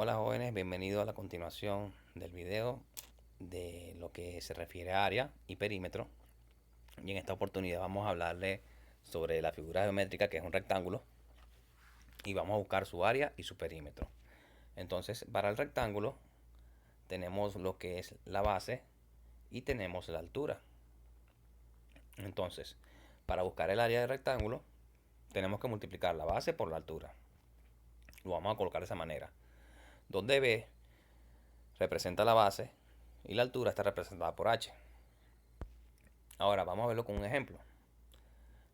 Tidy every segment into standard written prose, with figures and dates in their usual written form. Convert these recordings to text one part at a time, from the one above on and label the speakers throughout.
Speaker 1: Hola jóvenes, bienvenidos a la continuación del video de lo que se refiere a área y perímetro. Y en esta oportunidad vamos a hablarle sobre la figura geométrica, que es un rectángulo, y vamos a buscar su área y su perímetro. Entonces, para el rectángulo tenemos lo que es la base y tenemos la altura. Entonces, para buscar el área del rectángulo tenemos que multiplicar la base por la altura. Lo vamos a colocar de esa manera, donde B representa la base y la altura está representada por h. Ahora vamos a verlo con un ejemplo.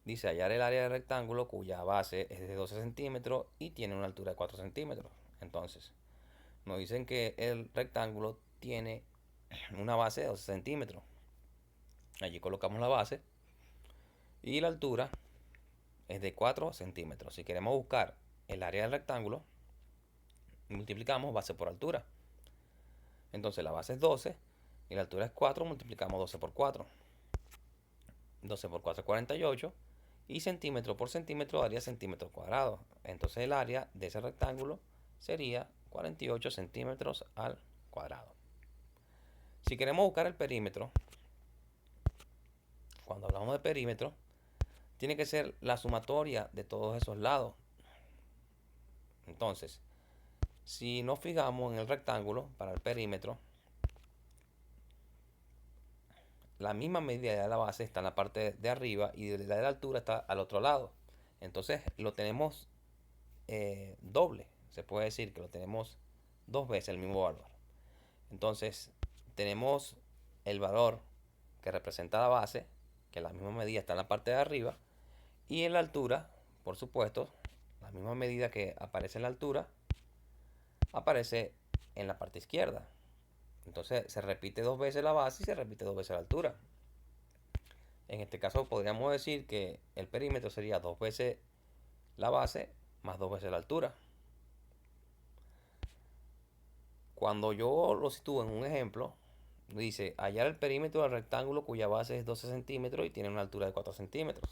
Speaker 1: Dice hallar el área del rectángulo cuya base es de 12 centímetros y tiene una altura de 4 centímetros. Entonces, nos dicen que el rectángulo tiene una base de 12 centímetros. Allí colocamos la base y la altura es de 4 centímetros. Si queremos buscar el área del rectángulo, multiplicamos base por altura. Entonces la base es 12 y la altura es 4, multiplicamos 12 por 4. 12 por 4 es 48 y centímetro por centímetro daría centímetros cuadrados. Entonces el área de ese rectángulo sería 48 centímetros al cuadrado. Si queremos buscar el perímetro, cuando hablamos de perímetro, tiene que ser la sumatoria de todos esos lados. Entonces, si nos fijamos en el rectángulo para el perímetro, la misma medida de la base está en la parte de arriba y la de la altura está al otro lado. Entonces lo tenemos doble. Se puede decir que lo tenemos dos veces el mismo valor. Entonces tenemos el valor que representa la base, que la misma medida está en la parte de arriba, y en la altura, por supuesto, la misma medida que aparece en la altura, aparece en la parte izquierda. Entonces se repite dos veces la base y se repite dos veces la altura. En este caso podríamos decir que el perímetro sería dos veces la base más dos veces la altura. Cuando yo lo sitúo en un ejemplo, dice hallar el perímetro del rectángulo cuya base es 12 centímetros y tiene una altura de 4 centímetros.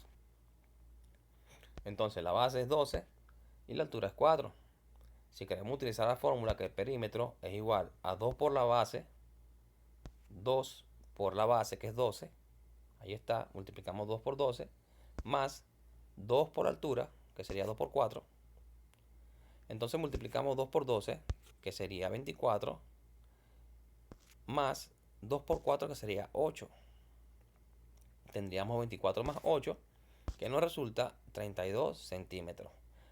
Speaker 1: Entonces la base es 12 y la altura es 4. Si queremos utilizar la fórmula que el perímetro es igual a 2 por la base, 2 por la base que es 12, ahí está, multiplicamos 2 por 12, más 2 por altura, que sería 2 por 4. Entonces multiplicamos 2 por 12, que sería 24, más 2 por 4, que sería 8. Tendríamos 24 más 8, que nos resulta 32 centímetros.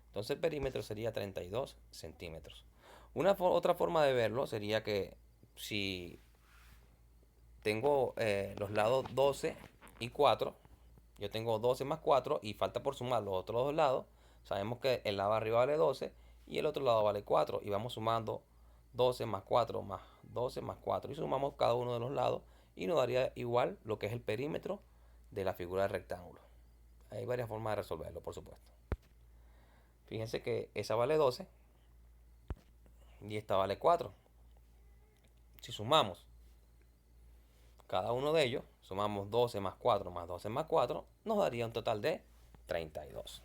Speaker 1: Entonces el perímetro sería 32 centímetros. Otra forma de verlo sería que si tengo los lados 12 y 4, yo tengo 12 más 4 y falta por sumar los otros dos lados. Sabemos que el lado arriba vale 12 y el otro lado vale 4 y vamos sumando 12 más 4 más 12 más 4 y sumamos cada uno de los lados y nos daría igual lo que es el perímetro de la figura del rectángulo. Hay varias formas de resolverlo, por supuesto. Fíjense que esa vale 12 y esta vale 4. Si sumamos cada uno de ellos, sumamos 12 más 4 más 12 más 4, nos daría un total de 32.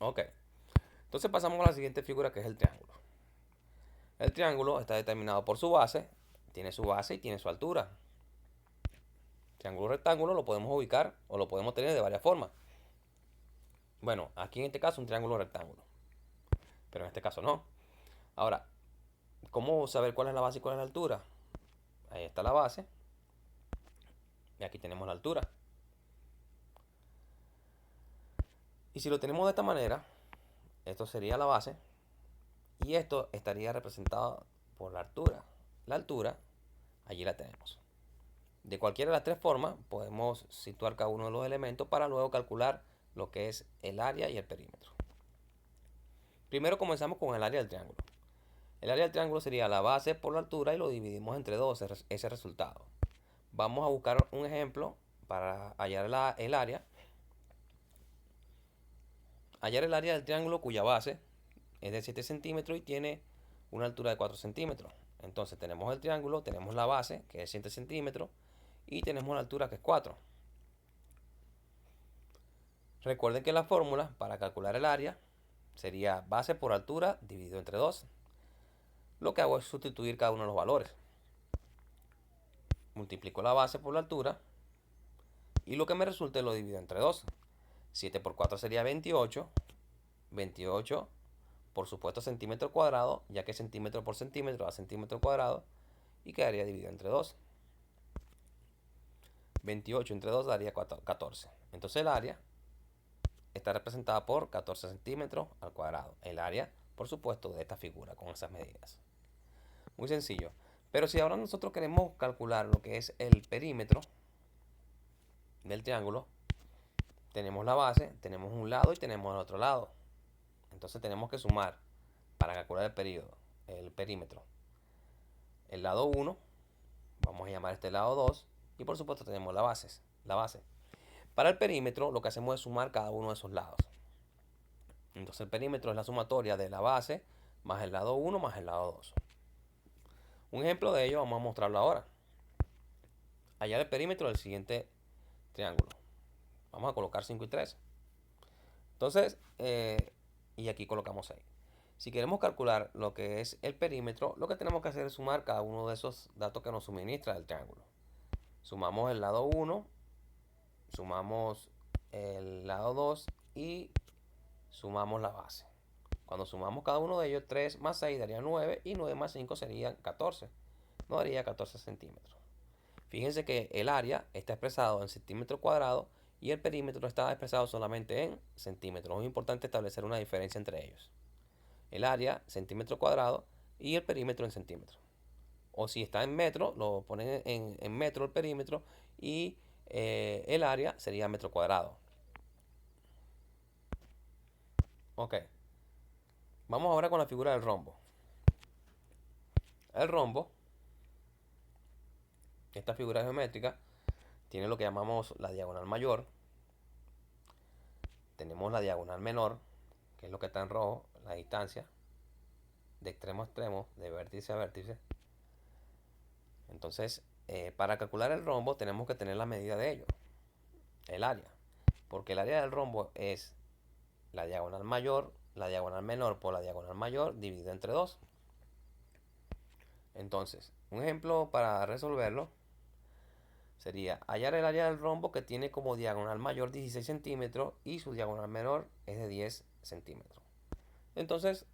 Speaker 1: Ok, entonces pasamos a la siguiente figura, que es el triángulo. El triángulo está determinado por su base, tiene su base y tiene su altura. Triángulo rectángulo lo podemos ubicar o lo podemos tener de varias formas. Bueno, aquí en este caso un triángulo rectángulo, pero en este caso no. Ahora, ¿cómo saber cuál es la base y cuál es la altura? Ahí está la base y aquí tenemos la altura. Y si lo tenemos de esta manera, esto sería la base y esto estaría representado por la altura. La altura, allí la tenemos. De cualquiera de las tres formas podemos situar cada uno de los elementos para luego calcular lo que es el área y el perímetro. Primero comenzamos con el área del triángulo. El área del triángulo sería la base por la altura y lo dividimos entre 2, ese resultado. Vamos a buscar un ejemplo para hallar el área. Hallar el área del triángulo cuya base es de 7 centímetros y tiene una altura de 4 centímetros. Entonces tenemos el triángulo, tenemos la base que es 7 centímetros y tenemos la altura que es 4. Recuerden que la fórmula para calcular el área sería base por altura dividido entre 2. lo que hago es sustituir cada uno de los valores. Multiplico la base por la altura y lo que me resulte lo divido entre 2. 7 por 4 sería 28. 28, por supuesto, centímetro cuadrado, ya que centímetro por centímetro da centímetro cuadrado, y quedaría dividido entre 2. 28 entre 2 daría 14. Entonces el área está representada por 14 centímetros al cuadrado. El área, por supuesto, de esta figura con esas medidas. Muy sencillo. Pero si ahora nosotros queremos calcular lo que es el perímetro del triángulo, tenemos la base, tenemos un lado y tenemos el otro lado. Entonces tenemos que sumar para calcular el perímetro. El lado 1, vamos a llamar este lado 2, y por supuesto tenemos la base. Para el perímetro lo que hacemos es sumar cada uno de esos lados. Entonces el perímetro es la sumatoria de la base más el lado 1 más el lado 2. Un ejemplo de ello vamos a mostrarlo ahora. Hallar el perímetro del siguiente triángulo. Vamos a colocar 5 y 3. Entonces, y aquí colocamos 6. Si queremos calcular lo que es el perímetro, lo que tenemos que hacer es sumar cada uno de esos datos que nos suministra el triángulo. Sumamos el lado 1, sumamos el lado 2 y sumamos la base. Cuando sumamos cada uno de ellos, 3 más 6 daría 9 y 9 más 5 serían 14. Nos daría 14 centímetros. Fíjense que el área está expresado en centímetros cuadrados y el perímetro está expresado solamente en centímetros. Es importante establecer una diferencia entre ellos. El área, centímetro cuadrado, y el perímetro en centímetros. O si está en metro, lo ponen en metro el perímetro y el área sería metro cuadrado. Ok. Vamos ahora con la figura del rombo. El rombo, esta figura geométrica, tiene lo que llamamos la diagonal mayor. Tenemos la diagonal menor, que es lo que está en rojo, la distancia de extremo a extremo, de vértice a vértice. Entonces, para calcular el rombo tenemos que tener la medida de ello, el área. Porque el área del rombo es la diagonal mayor, la diagonal menor por la diagonal mayor dividido entre 2. Entonces, un ejemplo para resolverlo sería hallar el área del rombo que tiene como diagonal mayor 16 centímetros y su diagonal menor es de 10 centímetros. Entonces,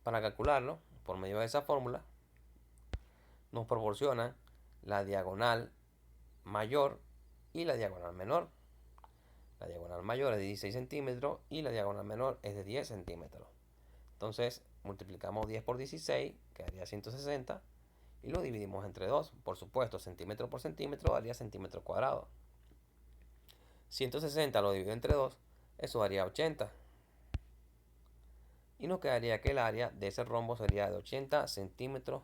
Speaker 1: para calcularlo, por medio de esa fórmula, nos proporciona la diagonal mayor y la diagonal menor. La diagonal mayor es de 16 centímetros y la diagonal menor es de 10 centímetros. Entonces multiplicamos 10 por 16, quedaría 160, y lo dividimos entre 2. Por supuesto, centímetro por centímetro daría centímetro cuadrado. 160 lo divido entre 2, eso daría 80. Y nos quedaría que el área de ese rombo sería de 80 centímetros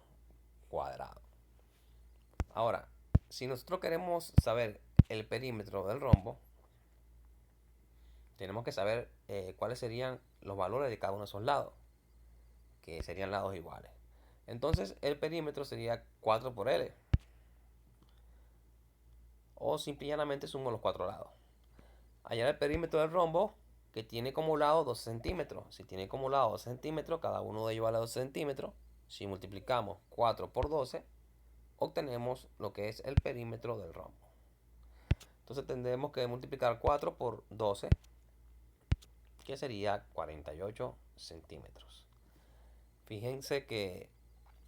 Speaker 1: cuadrados. Ahora, si nosotros queremos saber el perímetro del rombo, tenemos que saber cuáles serían los valores de cada uno de esos lados, que serían lados iguales. Entonces el perímetro sería 4 por L. O simplemente sumo los 4 lados. Hallar el perímetro del rombo que tiene como lado 12 centímetros. Si tiene como lado 12 centímetros, cada uno de ellos vale 12 centímetros. Si multiplicamos 4 por 12, obtenemos lo que es el perímetro del rombo. Entonces tendremos que multiplicar 4 por 12, que sería 48 centímetros. Fíjense que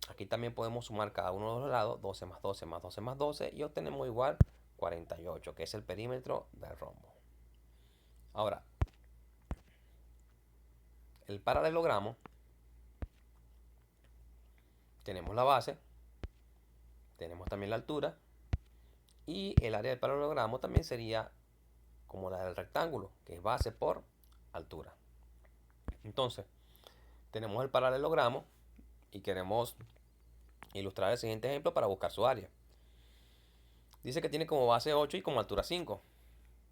Speaker 1: aquí también podemos sumar cada uno de los lados, 12 más 12 más 12 más 12, y obtenemos igual 48, que es el perímetro del rombo. Ahora, el paralelogramo, tenemos la base, tenemos también la altura, y el área del paralelogramo también sería como la del rectángulo, que es base por altura. Entonces, tenemos el paralelogramo y queremos ilustrar el siguiente ejemplo para buscar su área. Dice que tiene como base 8 y como altura 5.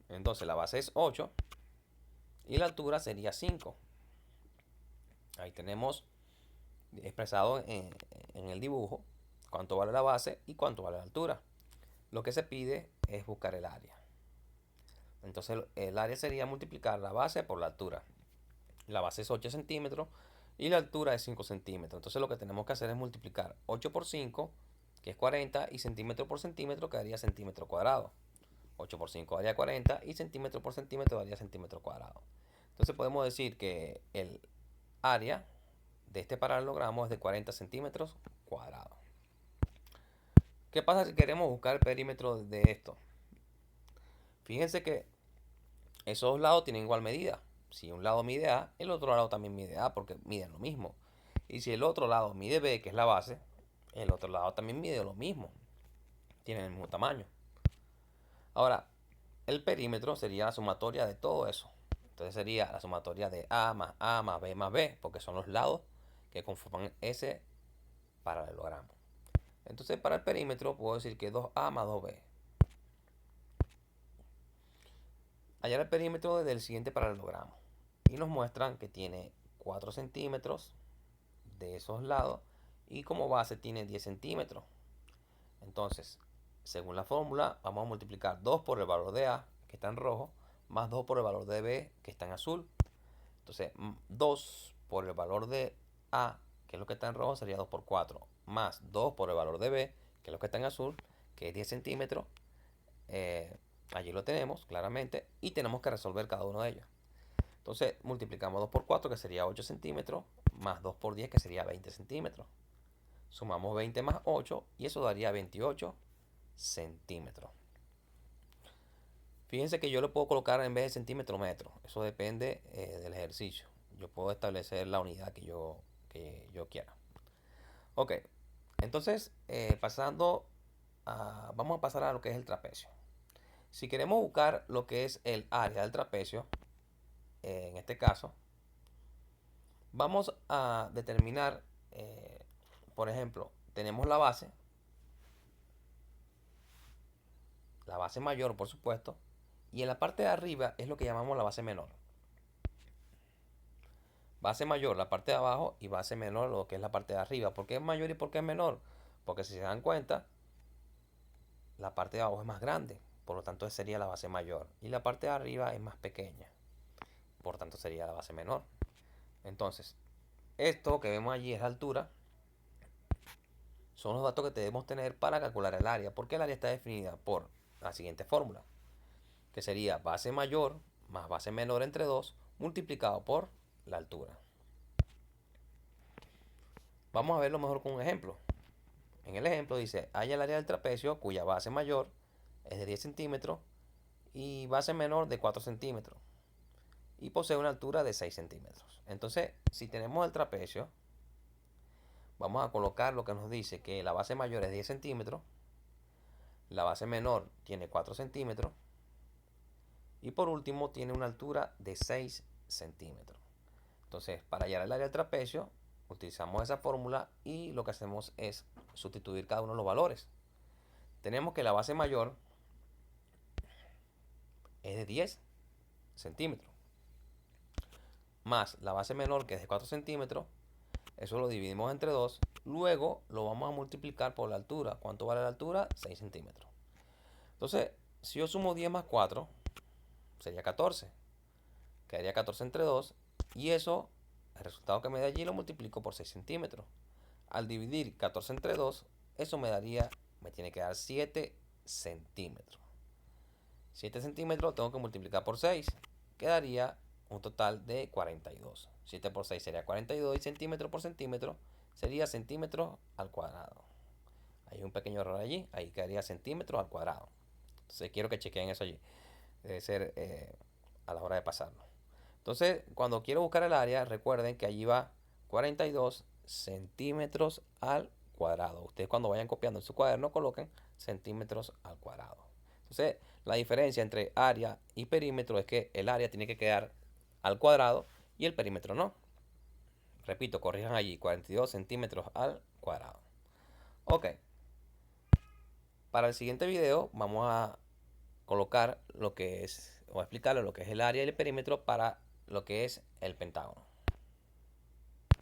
Speaker 1: Entonces la base es 8 y la altura sería 5. Ahí tenemos expresado en el dibujo cuánto vale la base y cuánto vale la altura. Lo que se pide es buscar el área. Entonces el área sería multiplicar la base por la altura. La base es 8 centímetros y la altura es 5 centímetros. Entonces lo que tenemos que hacer es multiplicar 8 por 5, que es 40, y centímetro por centímetro, que daría centímetro cuadrado. 8 por 5 daría 40 y centímetro por centímetro daría centímetro cuadrado. Entonces podemos decir que el área de este paralelogramo es de 40 centímetros cuadrados. ¿Qué pasa si queremos buscar el perímetro de esto? Fíjense que esos dos lados tienen igual medida. Si un lado mide A, el otro lado también mide A porque miden lo mismo. Y si el otro lado mide B, que es la base, el otro lado también mide lo mismo. Tienen el mismo tamaño. Ahora, el perímetro sería la sumatoria de todo eso. Entonces sería la sumatoria de A más B más B, porque son los lados que conforman ese paralelogramo. Entonces para el perímetro puedo decir que 2A más 2B. Hallar el perímetro del siguiente paralelogramo. Y nos muestran que tiene 4 centímetros de esos lados y como base tiene 10 centímetros. Entonces, según la fórmula, vamos a multiplicar 2 por el valor de A, que está en rojo, más 2 por el valor de B, que está en azul. Entonces, 2 por el valor de A, que es lo que está en rojo, sería 2 por 4, más 2 por el valor de B, que es lo que está en azul, que es 10 centímetros. Allí lo tenemos claramente y tenemos que resolver cada uno de ellos. Entonces, multiplicamos 2 por 4, que sería 8 centímetros, más 2 por 10, que sería 20 centímetros. Sumamos 20 más 8 y eso daría 28 centímetros. Fíjense que yo le puedo colocar en vez de centímetro metro. Eso depende del ejercicio. Yo puedo establecer la unidad que yo quiera. Ok, entonces vamos a pasar a lo que es el trapecio. Si queremos buscar lo que es el área del trapecio, en este caso, vamos a determinar, por ejemplo, tenemos la base mayor, por supuesto, y en la parte de arriba es lo que llamamos la base menor. Base mayor, la parte de abajo, y base menor, lo que es la parte de arriba. ¿Por qué es mayor y por qué es menor? Porque si se dan cuenta, la parte de abajo es más grande, por lo tanto sería la base mayor, y la parte de arriba es más pequeña, por tanto sería la base menor. Entonces, esto que vemos allí es la altura, son los datos que debemos tener para calcular el área, porque el área está definida por la siguiente fórmula, que sería base mayor más base menor entre 2 multiplicado por la altura. Vamos a verlo mejor con un ejemplo. En el ejemplo dice, halla el área del trapecio cuya base mayor es de 10 centímetros y base menor de 4 centímetros y posee una altura de 6 centímetros. Entonces, si tenemos el trapecio, vamos a colocar lo que nos dice que la base mayor es 10 centímetros, la base menor tiene 4 centímetros y por último tiene una altura de 6 centímetros. Entonces, para hallar el área del trapecio, utilizamos esa fórmula y lo que hacemos es sustituir cada uno de los valores. Tenemos que la base mayor es de 10 centímetros, más la base menor que es de 4 centímetros, eso lo dividimos entre 2, luego lo vamos a multiplicar por la altura. ¿Cuánto vale la altura? 6 centímetros. Entonces, si yo sumo 10 más 4, sería 14. Quedaría 14 entre 2 y eso, el resultado que me da allí lo multiplico por 6 centímetros. Al dividir 14 entre 2, eso me tiene que dar 7 centímetros. 7 centímetros tengo que multiplicar por 6, quedaría un total de 42. 7 por 6 sería 42 y centímetro por centímetro sería centímetros al cuadrado. Hay un pequeño error allí, ahí quedaría centímetros al cuadrado. Entonces quiero que chequen eso allí. Debe ser a la hora de pasarlo. Entonces, cuando quiero buscar el área, recuerden que allí va 42 centímetros al cuadrado. Ustedes cuando vayan copiando en su cuaderno coloquen centímetros al cuadrado. Entonces, la diferencia entre área y perímetro es que el área tiene que quedar al cuadrado y el perímetro no. Repito, corrijan allí, 42 centímetros al cuadrado. Ok. Para el siguiente video vamos a colocar lo que es, o explicarle lo que es el área y el perímetro para lo que es el pentágono.